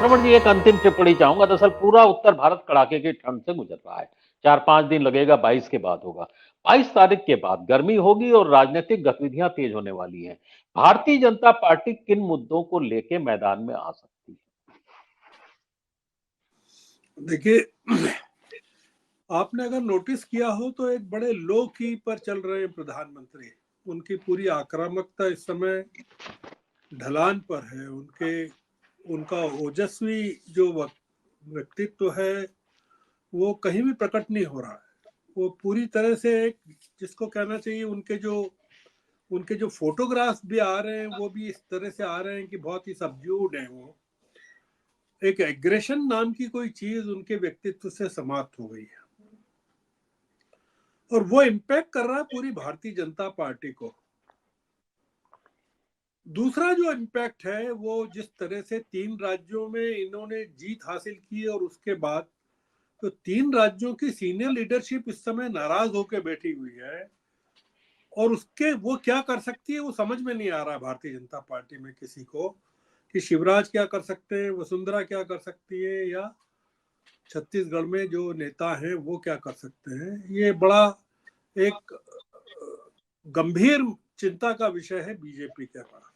श्रवण जी, एक अंतिम टिप्पणी चाहूंगा। दरअसल पूरा उत्तर भारत कड़ाके की ठंड से गुजर रहा है। 4-5 दिन लगेगा, 22 के बाद होगा। 22 तारीख के बाद गर्मी होगी और राजनीतिक गतिविधियां तेज होने वाली हैं। भारतीय जनता पार्टी किन मुद्दों को लेके मैदान में आ सकती है? देखिए, आपने अगर नोटिस किया हो तो एक बड़े लो की पर चल रहे हैं प्रधानमंत्री। उनकी पूरी आक्रामकता इस समय ढलान पर है। उनका ओजस्वी जो व्यक्तित्व है वो कहीं भी प्रकट नहीं हो रहा है। वो पूरी तरह से एक, जिसको कहना चाहिए, उनके जो फोटोग्राफ्स भी आ रहे हैं वो भी इस तरह से आ रहे हैं कि बहुत ही सबड्यूड है। वो एक एग्रेशन नाम की कोई चीज उनके व्यक्तित्व से समाप्त हो गई है और वो इम्पैक्ट कर रहा है पूरी भारतीय जनता पार्टी को। दूसरा जो इम्पैक्ट है वो जिस तरह से 3 राज्यों में इन्होंने जीत हासिल की और उसके बाद तो 3 राज्यों की सीनियर लीडरशिप इस समय नाराज होकर बैठी हुई है और उसके वो क्या कर सकती है वो समझ में नहीं आ रहा भारतीय जनता पार्टी में किसी को, कि शिवराज क्या कर सकते हैं, वसुंधरा क्या कर सकती है, या छत्तीसगढ़ में जो नेता हैं वो क्या कर सकते हैं। ये बड़ा एक गंभीर चिंता का विषय है बीजेपी के पास।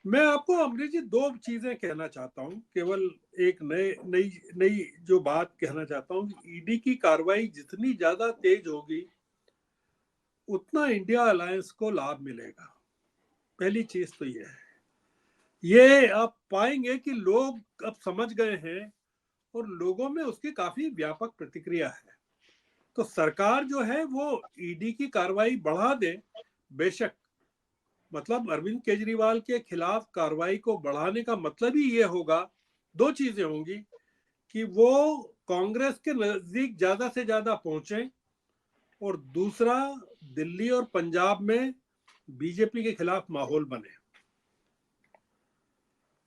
मैं आपको अमरीश जी 2 चीजें कहना चाहता हूँ, केवल एक नई नई जो बात कहना चाहता हूँ। ईडी की कार्रवाई जितनी ज्यादा तेज होगी उतना इंडिया अलायंस को लाभ मिलेगा। पहली चीज तो ये आप पाएंगे कि लोग अब समझ गए हैं और लोगों में उसकी काफी व्यापक प्रतिक्रिया है। तो सरकार जो है वो ईडी की कार्रवाई बढ़ा दे, बेशक, मतलब अरविंद केजरीवाल के खिलाफ कार्रवाई को बढ़ाने का मतलब ही ये होगा, 2 चीजें होंगी, कि वो कांग्रेस के नजदीक ज्यादा से ज्यादा पहुंचे और दूसरा, दिल्ली और पंजाब में बीजेपी के खिलाफ माहौल बने।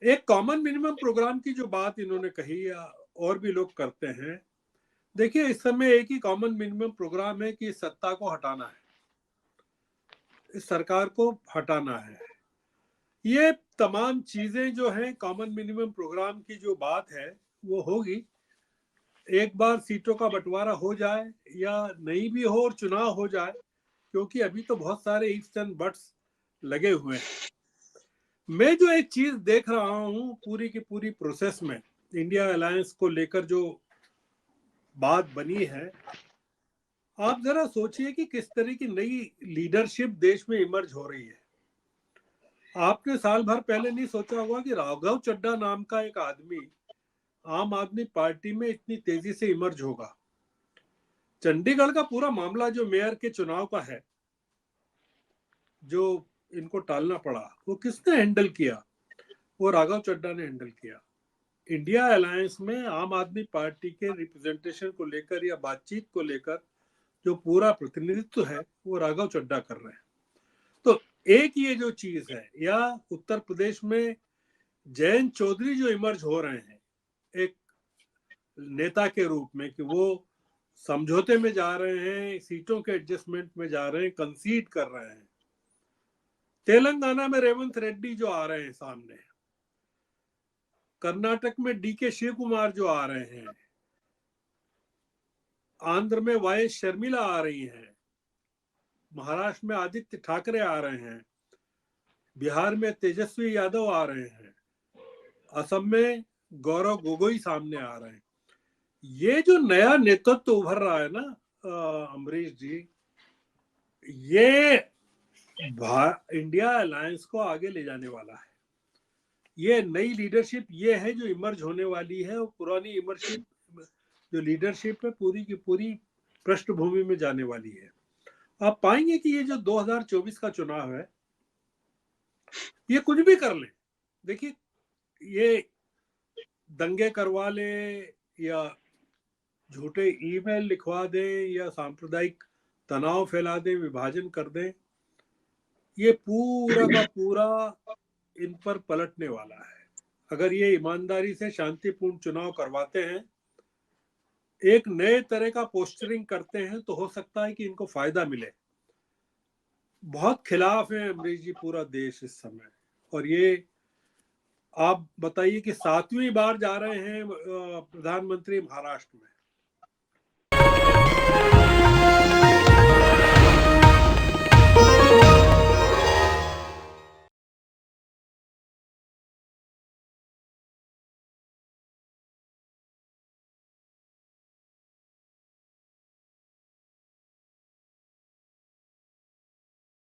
एक कॉमन मिनिमम प्रोग्राम की जो बात इन्होंने कही या और भी लोग करते हैं, देखिए इस समय एक ही कॉमन मिनिमम प्रोग्राम है कि सत्ता को हटाना है, इस सरकार को हटाना है। ये तमाम चीजें जो हैं कॉमन मिनिमम प्रोग्राम की जो बात है वो होगी। एक बार सीटों का बंटवारा हो जाए या नहीं भी हो और चुनाव हो जाए, क्योंकि अभी तो बहुत सारे इफ्स एंड बट्स लगे हुए हैं। मैं जो एक चीज देख रहा हूं पूरी की पूरी प्रोसेस में, इंडिया अलायंस को लेकर जो बात बनी है, आप जरा सोचिए कि किस तरह की नई लीडरशिप देश में इमर्ज हो रही है। आपने साल भर पहले नहीं सोचा होगा कि राघव चड्ढा नाम का एक आदमी आम आदमी पार्टी में इतनी तेजी से इमर्ज होगा। चंडीगढ़ का पूरा मामला जो मेयर के चुनाव का है, जो इनको टालना पड़ा, वो किसने हैंडल किया? वो राघव चड्ढा ने हैंडल किया। इंडिया अलायंस में आम आदमी पार्टी के रिप्रेजेंटेशन को लेकर या बातचीत को लेकर जो पूरा प्रतिनिधित्व है वो राघव चड्ढा कर रहे हैं। तो एक ये जो चीज है, या उत्तर प्रदेश में जयंत चौधरी जो इमर्ज हो रहे हैं एक नेता के रूप में, कि वो समझौते में जा रहे हैं, सीटों के एडजस्टमेंट में जा रहे हैं, कंसीड कर रहे हैं। तेलंगाना में रेवंत रेड्डी जो आ रहे हैं सामने, कर्नाटक में डीके शिव कुमार जो आ रहे हैं, आंध्र में वाई शर्मिला आ रही हैं, महाराष्ट्र में आदित्य ठाकरे आ रहे हैं, बिहार में तेजस्वी यादव आ रहे हैं, असम में गौरव गोगोई सामने आ रहे हैं। ये जो नया नेतृत्व उभर रहा है ना अमरीश जी, ये इंडिया अलायंस को आगे ले जाने वाला है। ये नई लीडरशिप ये है जो इमर्ज होने वाली है, और पुरानी इमर्शिप जो लीडरशिप है पूरी की पूरी पृष्ठभूमि में जाने वाली है। आप पाएंगे कि ये जो 2024 का चुनाव है, ये कुछ भी कर ले, देखिए, ये दंगे करवा ले या झूठे ईमेल लिखवा दें या सांप्रदायिक तनाव फैला दें, विभाजन कर दें, ये पूरा का पूरा इन पर पलटने वाला है। अगर ये ईमानदारी से शांतिपूर्ण चुनाव करवाते हैं, एक नए तरह का पोस्टरिंग करते हैं, तो हो सकता है कि इनको फायदा मिले। बहुत खिलाफ है अमरीश जी पूरा देश इस समय, और ये आप बताइए कि 7वीं बार जा रहे हैं प्रधानमंत्री महाराष्ट्र में।